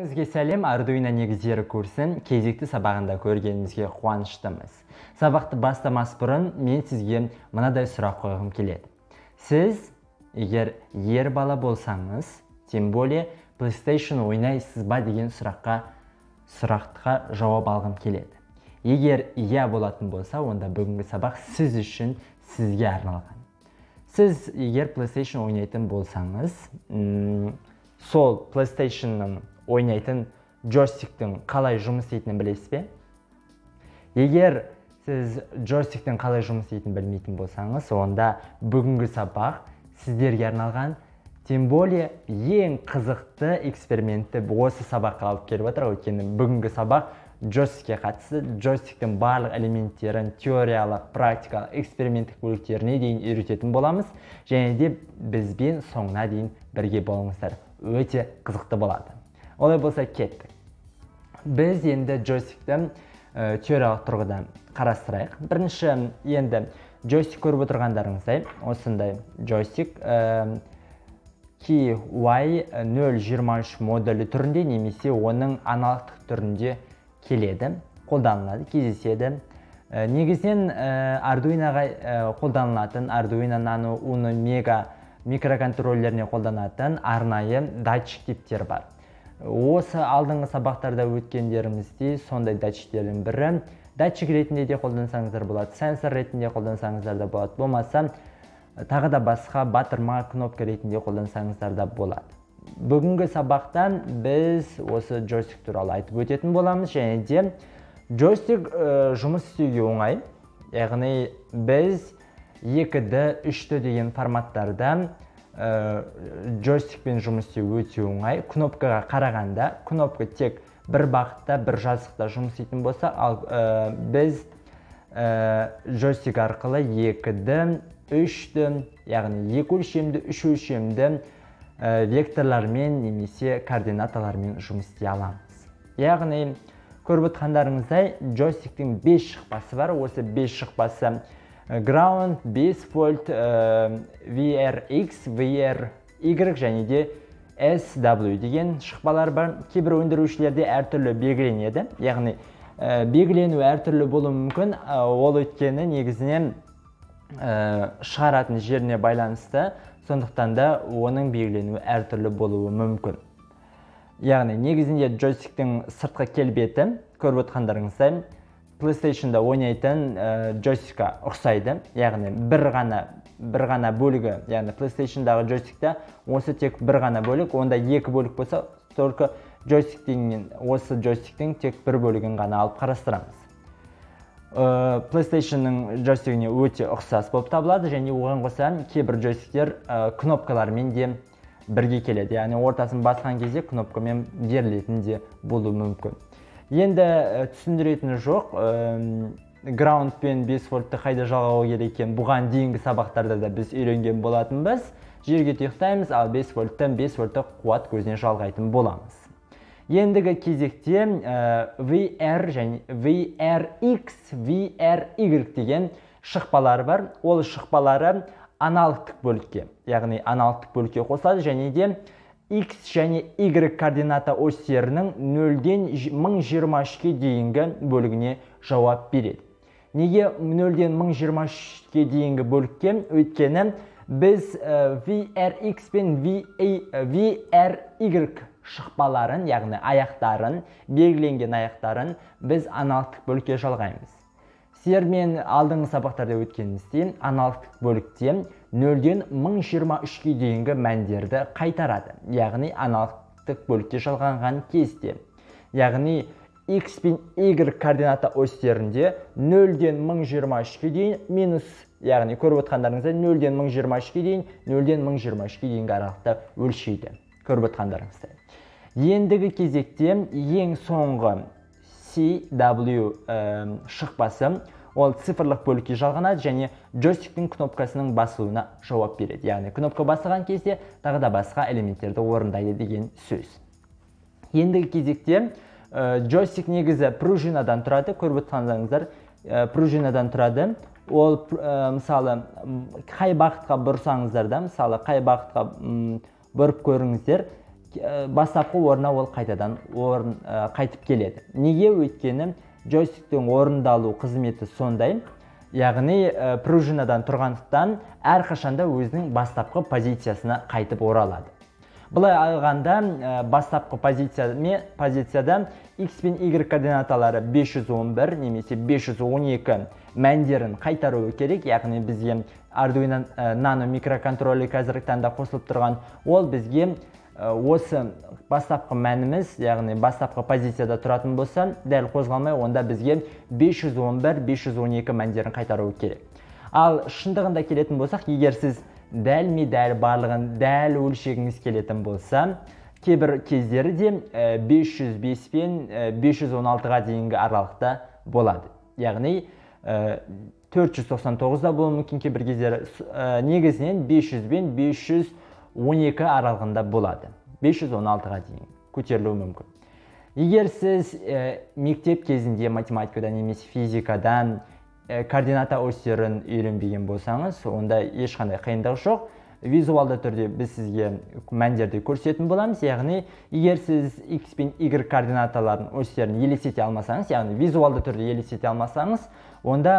Бәріңізге сәлем, Arduino негіздері курсын кезекті сабағында көргенімізге қуаныштымыз. Сабақты бастамас бұрын мен сізге мынадай сұрақ қойғым келеді. Сіз, егер ер бала болсаңыз, тем более PlayStation ойнайсыз ба деген сұраққа жауап алғым келеді. Егер иә болатын болса, онда бүгінгі сабақ сіз үшін сізге арналған. Сіз егер PlayStation ойнайтын болсаңыз, сол PlayStation-ның ойнайтын джойстиктің қалай жұмыс істейтінін білесіз бе? Егер сіз джойстиктің қалай жұмыс істейтінін білмейтін болсаңыз, онда бүгінгі сабақ сіздерге арналған, тем более ең қызықты экспериментті осы сабаққа алып келіп отыр. Өйткені бүгінгі сабақ джойстикке қатысты, джойстиктің барлық элементтерін теориялық, практикалық, эксперименттік бөліктеріне дейін үйрететін боламыз. Және де бізбен соңына дейін бірге болыңыздар. Өте қызықты болады. Олай болса кеттік. Біз енді джойстикті теориялық тұрғыдан қарастырайық. Бірінші енді джойстик көріп отырғандарыңыздай, осындай джойстик KY023 модулі түрінде немесе оның аналогтық түрінде келеді, қолданылады, кездеседі. Негізінен Arduino'ға қолданылатын Arduino Nano Uno Mega микроконтроллеріне қолданатын арнайы датчик типтері бар. Осы алдыңғы сабақтарда өткендерімізде сондай датчиктердің бірі. Датчик ретінде де қолдансаңыздар болады, сенсор ретінде қолдансаңыздар да болады, болмаса тағы да басқа батырма кнопка ретінде қолдансаңыздар да болады. Бүгінгі сабақта біз осы джойстик туралы айтып өтетін боламыз, және де джойстик жұмыс істеуге оңай. Яғни біз 2D, 3D деген форматтарда джойстикпен жұмыс істеу өте оңай. Кнопкаға қарағанда, кнопка тек бір бағытта, бір жазықта жұмыс істейтін болса, ал біз джойстик арқылы 2D, 3D, яғни 2 өлшемді, 3 өлшемді векторлармен немесе координаталармен жұмыс істей аламыз. Яғни көріп отырғандарыңыздай джойстиктің 5 шықпасы бар. Осы 5 шықпасы Ground, 5 вольт, VRX, VRY және де SW деген шықпалар бар. Кейбір өндірушілерде әртүрлі белгіленеді. Яғни белгілену әртүрлі болуы мүмкін. Ол өйткені негізінен шығаратын жеріне байланысты, сондықтан да оның белгіленуі әртүрлі болуы мүмкін. Яғни негізінде джойстиктің сыртқы келбеті көріп отырғандарыңыздай PlayStation-да ойнайтын джойстикқа ұқсайды. Яғни бір ғана бөлігі, яғни PlayStation-дағы джойстикта осы тек бір ғана бөлік, онда 2 бөлік болса, только осы джойстиктің тек бір бөлігін ғана алып қарастырамыз. PlayStation-ның джойстигіне өте ұқсас болып табылады, және оған қоса кейбір джойстиктер кнопкалармен де бірге келеді. Яғни ортасын басқан кезде кнопкамен берілетін де болуы мүмкін. Енді түсіндіретіні жоқ, Ground пен 5 вольтты қайда жалғау керек екен, бұған дейінгі сабақтарда да біз үйренген болатынбыз. Жерге тұйықтаймыз, ал 5 вольттан 5 вольтты қуат көзіне жалғайтын боламыз. Ендігі кезекте VR және VRX, VRY деген шықпалар бар. Ол шықпалары аналогтық бөлікке, яғни аналогтық бөлікке қосылады, және де X және Y координата осьтерінің 0-ден 1023-ке дейінгі бөлігіне жауап береді. Неге 0-ден 1023-ке дейінгі бөлікке? Өйткені біз VRX пен VRY шықпаларын, яғни аяқтарын, белгіленген аяқтарын біз аналогтық бөлікке жалғаймыз. Сіздермен алдыңғы сабақтарда өткенімізде аналогтық бөлікте 0-ден 1023-ке дейінгі мәндерді қайтарады. Яғни аналогтық бөлікке жалғанған кезде. Яғни X пен Y координата осьтерінде 0-ден 1023-ке дейін минус, яғни көріп отырғандарыңызда 0-ден 1023-ке дейін, 0-ден 1023-ке дейінгі аралықта өлшейді. Көріп отырғандарыңызда. Ендігі кезекте ең соңғы CW шықпасы, ол цифрлық бөлікке жалғанады және джойстиктің кнопкасының басылуына жауап береді. Яғни кнопка басылған кезде тағы да басқа элементтерді орындайды деген сөз. Ендігі кезекте джойстик негізі пружинадан тұрады. Көріп отырғандарыңыздар, пружинадан тұрады. Ол мысалы қай бағытқа бұрсаңыздар да, мысалы қай бағытқа бұрып көріңіздер, бастапқы орнына ол қайтадан қайтып келеді. Неге? Өйткені джойстиктің орындалу қызметі сондай, яғни пружинадан тұрғандықтан әрқашанда өзінің бастапқы позициясына қайтып оралады. Бұлай алғанда бастапқы позицияда X пен Y координаталары 511 немесе 512 мәндерін қайтаруы керек, яғни бізге Arduino Nano микроконтроллер қазіргі таңда қосылып тұрған, ол бізге осы бастапқы мәніміз, яғни бастапқы позицияда тұратын болса, дәл қозғалмай, онда бізге 511-512 мәндерін қайтаруы керек. Ал шындығында келетін болсақ, егер сіз дәл барлығын дәл өлшегіңіз келетін болса, кейбір кездері де 505 пен 516-ға дейінгі аралықта болады. Яғни 499-да болуы мүмкін, кейбір кездері негізінен 500 бен 512 аралығында болады. 516-ға дейін көтерілуі мүмкін. Егер сіз мектеп кезінде математикадан немесе физикадан координата осьтерін үйренбеген болсаңыз, онда ешқандай қиындық жоқ. Визуалды түрде біз сізге мәндерді көрсететін боламыз. Яғни, егер сіз X пен Y координаталарын осьтерін елестете алмасаңыз, яғни визуалды түрде елестете алмасаңыз, онда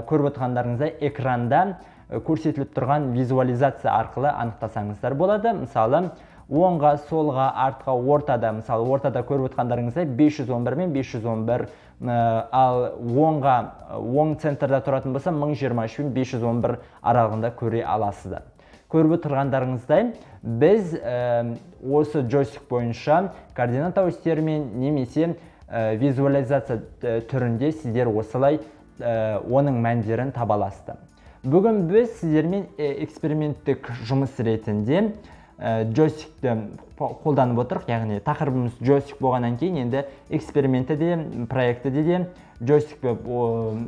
көріп отырғандарыңызда экранда көрсетіліп тұрған визуализация арқылы анықтасаңыздар болады. Мысалы, оңға, солға, артқа, ортада, мысалы, ортада көріп отырғандарыңызда 511 мен 511, ал оң центрда тұратын болса 1023 пен 511 аралығында көре аласыздар. Көріп отырғандарыңыздай, біз осы джойстик бойынша координата осьтерімен немесе визуализация түрінде сіздер осылай оның мәндерін таба аласыздар. Бүгін біз сіздермен эксперименттік жұмыс ретінде джойстикті қолданып отырық, яғни тақырыбымыз джойстик болғаннан кейін енді экспериментті де, проектті де джойстикті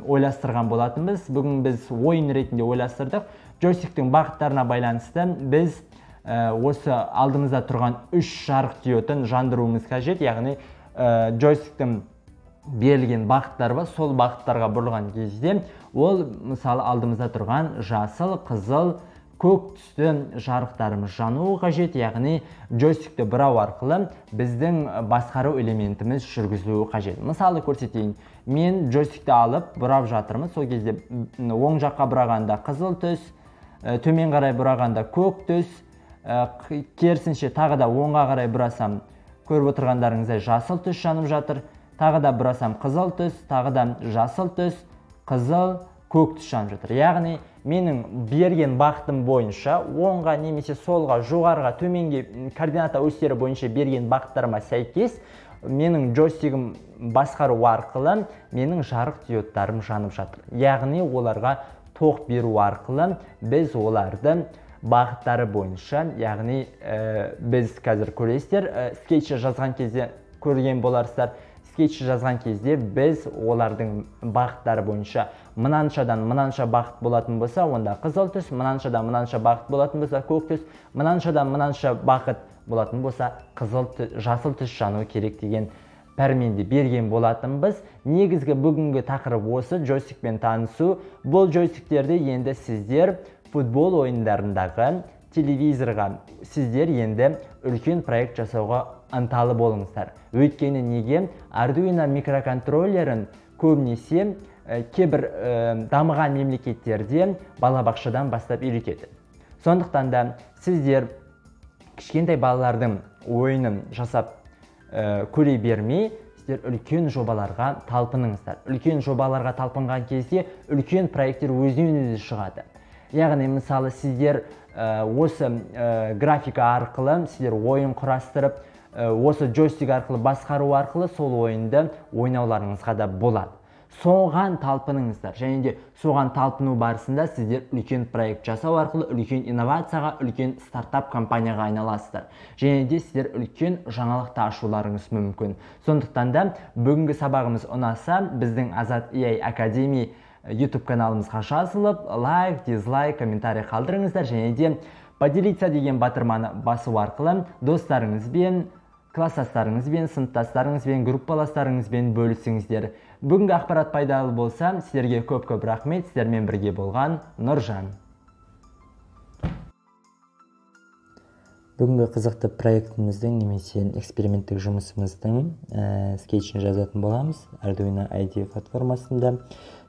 ойластырған болатынбыз. Бүгін біз ойын ретінде ойластырдық. Джойстиктің бағыттарына байланысты біз осы алдымызда тұрған 3 жарық диодын жандыруымыз қажет, яғни джойстиктің берілген бағыттары бар, сол бағыттарға бұрылған кезде ол мысалы алдымызда тұрған жасыл, қызыл, көк түсті жарықтарымыз жануы қажет, яғни джойстикті бұрау арқылы біздің басқару элементіміз жүргізілуі қажет. Мысалы көрсетейін, мен джойстикті алып бұрап жатырмын, сол кезде оң жаққа бұрағанда қызыл түс, төмен қарай бұрағанда көк түс, керісінше тағы да оңға қарай бұрасам, көріп отырғандарыңыздай жасыл түс жанып жатыр, тағы да бұрасам қызыл түс, тағы да жасыл түс, қызыл, көк түс жанып жатыр. Яғни менің берген бағытым бойынша оңға немесе солға, жоғарыға, төменге координата осьтері бойынша берген бағыттарыма сәйкес менің джойстигім басқару арқылы менің жарық диодтарым жанып жатыр. Яғни оларға тоқ беру арқылы біз оларды бағыттары бойынша, яғни біз қазір көресіздер, скетчі жазған кезде көрген боларсыздар. Скетчі жазған кезде біз олардың бағыттары бойынша мынаншадан мынанша бағыт болатын болса, онда қызыл түс, мынаншадан мынанша бағыт болатын болса, көк түс, мынаншадан мынанша бағыт болатын болса, жасыл түс жануы керек деген пәрменде берген болатынбыз. Негізгі бүгінгі тақырып осы, джойстикпен танысу. Бұл джойстиктерді енді сіздер футбол ойындарындағы телевизорға сіздер енді үлкен проект жасауға ынталы болыңыздар. Өйткені неге? Arduino микроконтроллерін көбінесе кейбір дамыған мемлекеттерде балабақшадан бастап үйретеді. Сондықтан да сіздер кішкентай балалардың ойынын жасап көре бермей, сіздер үлкен жобаларға талпыныңыздар. Үлкен жобаларға талпынған кезде үлкен проекттер өзінен өзі шығады. Яғни мысалы сіздер осы графика арқылы сіздер ойын құрастырып, осы джойстик арқылы басқару арқылы сол ойынды ойнауларыңызға да болады. Соған талпыныңыздар. Және де соған талпыну барысында сіздер үлкен проект жасау арқылы үлкен инновацияға, үлкен стартап компанияға айналасыздар. Және де сіздер үлкен жаңалықты ашуларыңыз мүмкін. Сондықтан да бүгінгі сабағымыз ұнаса, біздің Azad AI Academy YouTube каналымызға жазылып, лайк, дизлайк, комментарий қалдырыңыздар. Және де поделиться деген батырманы басу арқылы достарыңызбен, класстастарыңызбен, сыныптастарыңызбен, группаластарыңызбен бөлісіңіздер. Бүгінгі ақпарат пайдалы болса, сіздерге көп-көп рахмет. Сіздермен бірге болған Нұржан. Бүгінгі қызықты проектіміздің немесе эксперименттік жұмысымыздың скетчін жазатын боламыз. Arduino IDE платформасында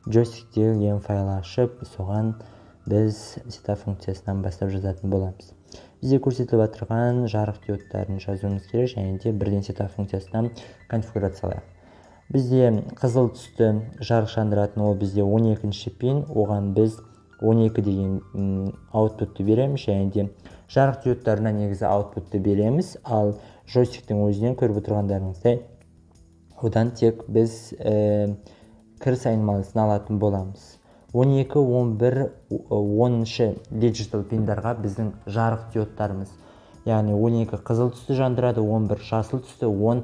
джойстиктегі ген файл ашып, соған біз setup функциясынан бастап жазатын боламыз. Бізде көрсетіліп отырған жарық диодтарын жазуымыз керек, және де бірден setup функциясынан конфигурациялайық. Бізде қызыл түсті жарық жандыратын, ол бізде 12-ші пин, оған біз 12 деген аутпутты береміз, және де жарық диодтарына негізі аутпутты береміз, ал джойстиктің өзінен көріп отырғандарыңыздай одан тек біз кіріс айнымалысын алатын боламыз. 12, 11, 10-шы диджитал пиндарға біздің жарық диодтарымыз, яғни 12 қызыл түсті жандырады, 11 жасыл түсті, 10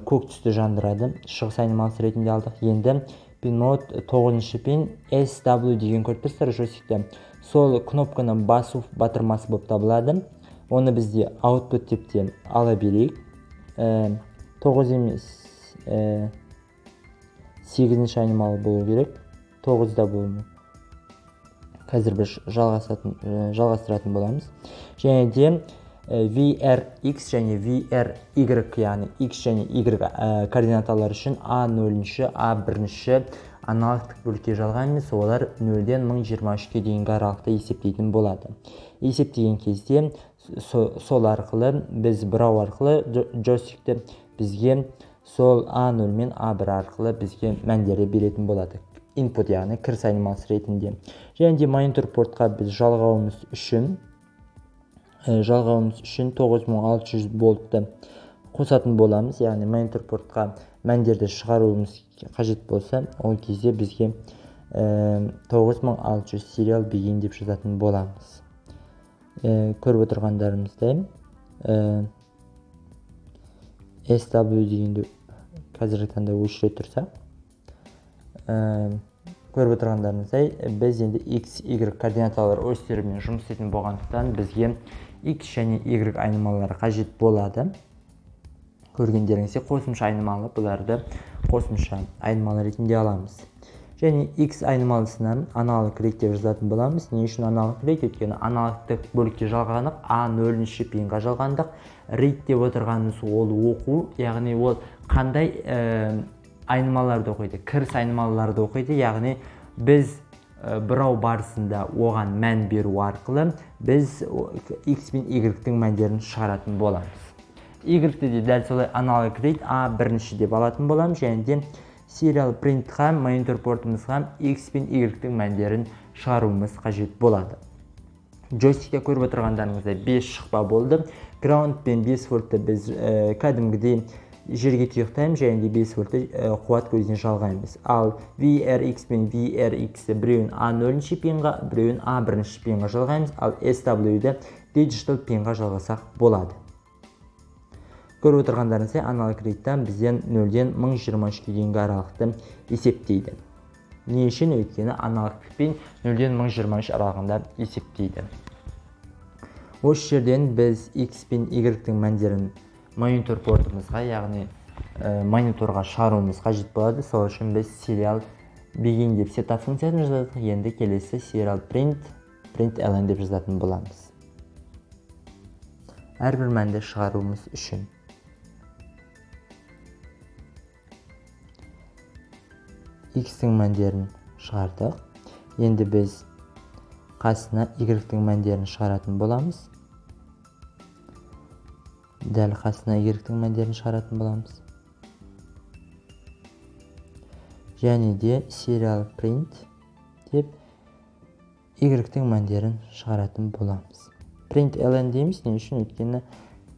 көк түсті жандырады. Шығыс айнымалысы ретінде алдық. Енді пин-мод 9-шы пин SW деген көріп тұрсыздар джойстикте. Сол кнопканы басу батырмасы болып табылады. Оны бізде output типте ала берейік. 9 емес, 8-ші айнымалы болу керек. 9-да болу. Қазір біз жалғастыратын боламыз. Және де VRX және VRY, яғни X және Y координаталар үшін A0-ші, A1-ші аналогтық бөлікке жалғаймыз. Олар 0-ден 1023-ке дейінгі аралықта есептейтін болады. Есептеген кезде сол арқылы біз бұрау арқылы джойстикті бізге сол A0 мен A1 арқылы бізге мәндері беретін болады. Input, яғни кіріс айнымалысы ретінде. Және де монитор портқа біз жалғауымыз үшін 9600 болтты қосатын боламыз. Яғни монитор портқа мәндерді шығаруымыз қажет болса, ол кезде бізге 9600 serial begin деп жазатын боламыз. Көріп отырғандарымыздай SW дегенді қазіргі таңда өшіре тұрсақ, көріп отырғандарыңыздай біз енді X, Y координаталар осьтерімен жұмыс істейтін болғандықтан бізге X және Y айнымалары қажет болады. Көргендеріңізде қосымша айнымалы, бұларды қосымша айнымалы ретінде аламыз. Және X айнымалысынан аналог рейт деп жазатын боламыз. Не үшін аналог рейт? Өйткені аналогтық бөлікке жалғандық, A0-ші пинға жалғандық. Рейт деп отырғанымыз ол оқу, яғни ол қандай айнымаларды оқиды, кіріс айнымаларды оқиды. Яғни біз бұрау барысында оған мән беру арқылы біз X пен Y-тің мәндерін шығаратын боламыз. Y-ті де дәл солай аналог рейт A1-ші деп алатын боламыз, және де serial printқа, монитор портымызға X пен Y-тің мәндерін шығаруымыз қажет болады. Джойстикте көріп отырғандарыңызда 5 шықпа болды. Ground пен 5 вольтты біз кәдімгідей жерге тұйықтаймыз, және де 5 вольтты қуат көзіне жалғаймыз. Ал VRX пен VRX біреуін A0-ші пинға, біреуін A1-ші пинға жалғаймыз, ал SW-ді digital пинға жалғасақ болады. Көріп отырғандарыңыздай аналог рейттен бізден 0-ден 1023-ке дейінгі аралықты есептейді. Не үшін? Өйткені аналогтық пин 0-ден 1023 аралығында есептейді. Осы жерден біз X пен Y-тің мәндерін монитор портымызға, яғни мониторға шығаруымыз қажет болады. Сол үшін біз serial begin деп setup функциясын жаздық. Енді келесі serial println деп жазатын боламыз. Әрбір мәнді шығаруымыз үшін. X-тің мәндерін шығардық. Енді біз қасына Y-тің мәндерін шығаратын боламыз. Дәл қасына Y-тің мәндерін шығаратын боламыз. Және де serial print деп Y-тің мәндерін шығаратын боламыз. Println дейміз, не үшін? Өйткені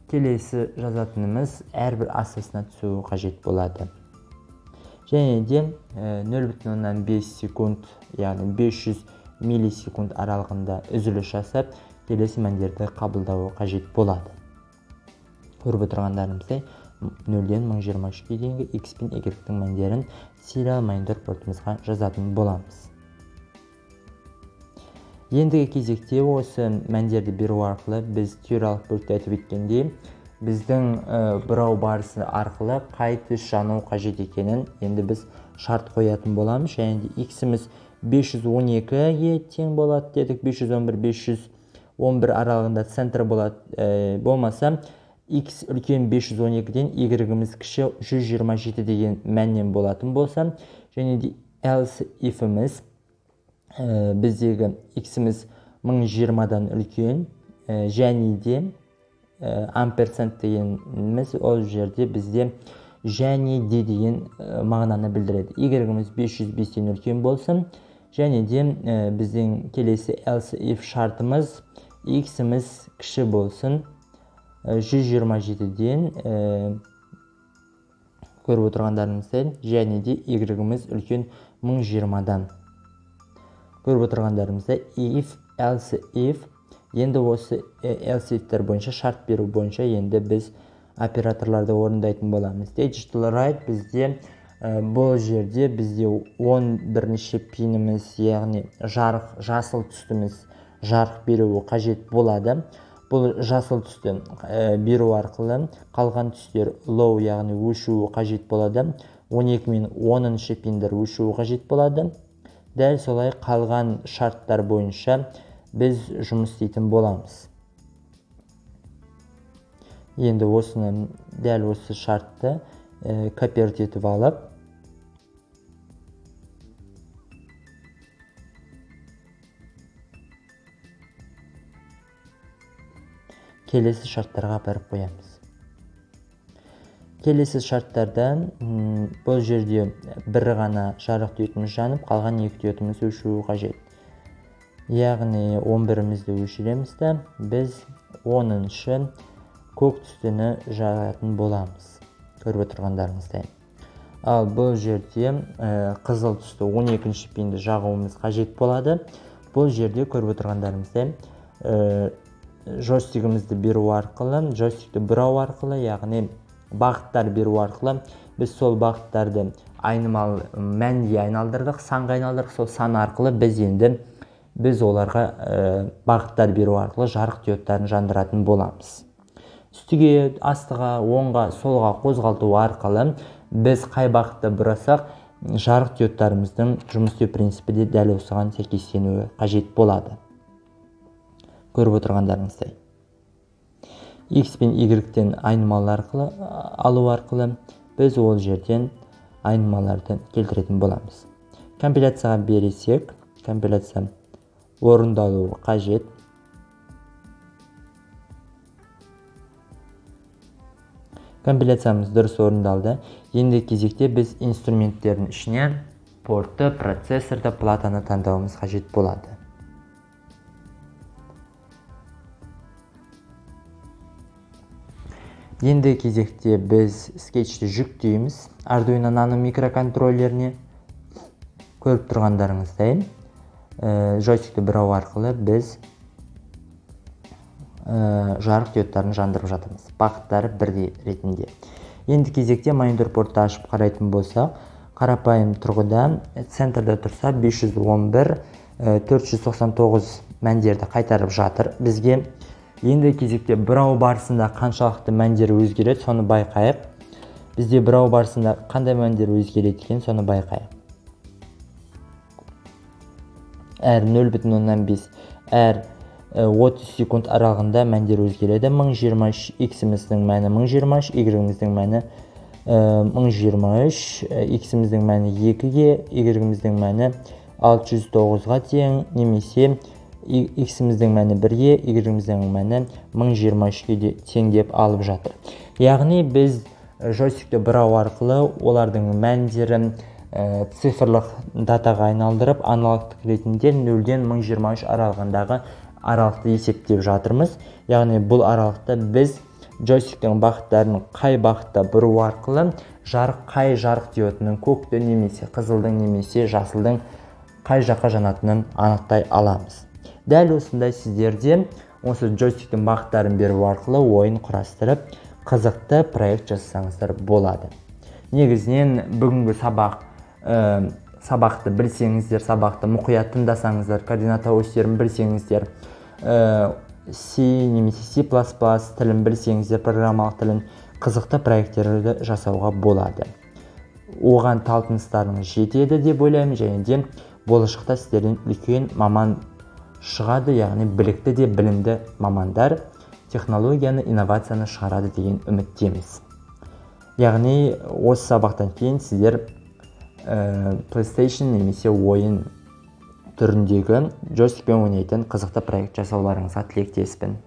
келесі жазатынымыз әрбір ассасына түсуі қажет болады. Және де 0,5 секунд, яғни 500 миллисекунд аралығында үзіліс жасап, келесі мәндерді қабылдауы қажет болады. Көріп отырғандарымыздай 0-ден 1023-ке дейінгі X пен Y-тің мәндерін serial монитор портымызға жазатын боламыз. Ендігі кезекте осы мәндерді беру арқылы біз теориялық бөлікте айтып өткендей, біздің бұрау барысы арқылы қай түс жану қажет екенін енді біз шарт қоятын боламыз. Және де X-іміз 512-ге тең болады дедік. 511, 11 аралығында центр болады, болмаса x үлкен 512-ден y-іміз кіші 127 деген мәннен болатын болса, және де else if-іміз біздегі x-іміз 1020-дан үлкен, және де амперсент дегеніміз ол жерде бізде және де деген мағынаны білдіреді. Y-іміз 505-тен үлкен болсын, және де біздің келесі else if шартымыз x-іміз кіші болсын 127-ден, көріп отырғандарыңыздай, және де y-іміз үлкен 1020-дан. Көріп отырғандарымыздай if, else if, енді осы else if-тер бойынша, шарт беру бойынша енді біз операторларды орындайтын боламыз. Digital write бізде бұл жерде бізде 11-ші пиніміз, яғни жарық, жасыл түстіміз жарық беруі қажет болады. Бұл жасыл түсті беру арқылы қалған түстер low, яғни өшуі қажет болады. 12 мен 10-шы пиндер өшуі қажет болады. Дәл солай қалған шарттар бойынша біз жұмыс істейтін боламыз. Енді осыны, дәл осы шартты копировать етіп алып, келесі шарттарға апарып қоямыз. Келесі шарттардан бұл жерде бір ғана жарық диодымыз жанып, қалған екі диодымыз өшуі қажет. Яғни 11-імізді өшіреміз де, біз 10-шы көк түстіні жағатын боламыз. Көріп отырғандарыңыздай. Ал бұл жерде қызыл түсті 12-ші пинді жағуымыз қажет болады. Бұл жерде көріп отырғандарыңыздай джойстигімізді беру арқылы, джойстикті бұрау арқылы, яғни бағыттар беру арқылы біз сол бағыттарды айнымалы мәнге айналдырдық, санға айналдырдық. Сол сан арқылы біз оларға бағыттар беру арқылы жарық диодтарын жандыратын боламыз. Үстіге, астыға, оңға, солға қозғалту арқылы біз қай бағытта бұрасақ, жарық диодтарымыздың жұмыс істеу принципі де дәл осыған сәйкестенуі қажет болады. Көріп отырғандарыңыздай. X пен Y-тен айнымалы арқылы алу арқылы біз ол жерден айнымаларды келтіретін боламыз. Компиляцияға бересек, компиляция орындалуы қажет. Компиляциямыз дұрыс орындалды. Енді кезекте біз инструменттердің ішінен портты, процессорды, платаны таңдауымыз қажет болады. Енді кезекте біз скетчті жүктейміз Arduino Nano микроконтроллеріне. Көріп тұрғандарыңыздай, джойстикті бұрау арқылы біз жарық диодтарын жандырып жатырмыз. Бағыттары бірдей ретінде. Енді кезекте монитор портты ашып қарайтын болсақ, қарапайым тұрғыда центрда тұрса 511, 499 мәндерді қайтарып жатыр бізге. Енді кезекте бұрау барысында қаншалықты мәндері өзгереді, соны байқайық. Бізде бұрау барысында қандай мәндер өзгереді екен, соны байқайық. Әр 0,5, әр 30 секунд аралығында мәндер өзгереді. 1023 x-іміздің мәні 1023, y-іміздің мәні 1023, x-іміздің мәні 2-ге, y-іміздің мәні 609-ға тең, немесе x-іміздің мәні 1-ге, y-іміздің мәні 1023-ге тең деп алып жатыр. Яғни біз джойстикті бұрау арқылы олардың мәндерін цифрлық датаға айналдырып, аналогтық ретінде 0-ден 1023 аралығындағы аралықты есептеп жатырмыз. Яғни бұл аралықта біз джойстиктің бағыттарын қай бағытта бұру арқылы қай жарық диодының көкті немесе қызылдың немесе жасылдың қай жаққа жанатынын анықтай аламыз. Дәл осындай сіздерде осы джойстиктің бағыттарын беру арқылы ойын құрастырып, қызықты проект жасасаңыздар болады. Негізінен бүгінгі сабақты білсеңіздер, сабақты мұқият тыңдасаңыздар, координата осьтерін білсеңіздер, C немесе C++ тілін білсеңіздер, программалық тілін, қызықты проекттерді жасауға болады. Оған талпыныстарыңыз жетеді деп ойлаймын, және де болашақта сіздерден үлкен маман шығады, яғни білікті де білімді мамандар технологияны, инновацияны шығарады деген үміттеміз. Яғни осы сабақтан кейін сіздер PlayStation немесе ойын түріндегі джойстикпен ойнайтын қызықты проект жасауларыңызға тілектеспін.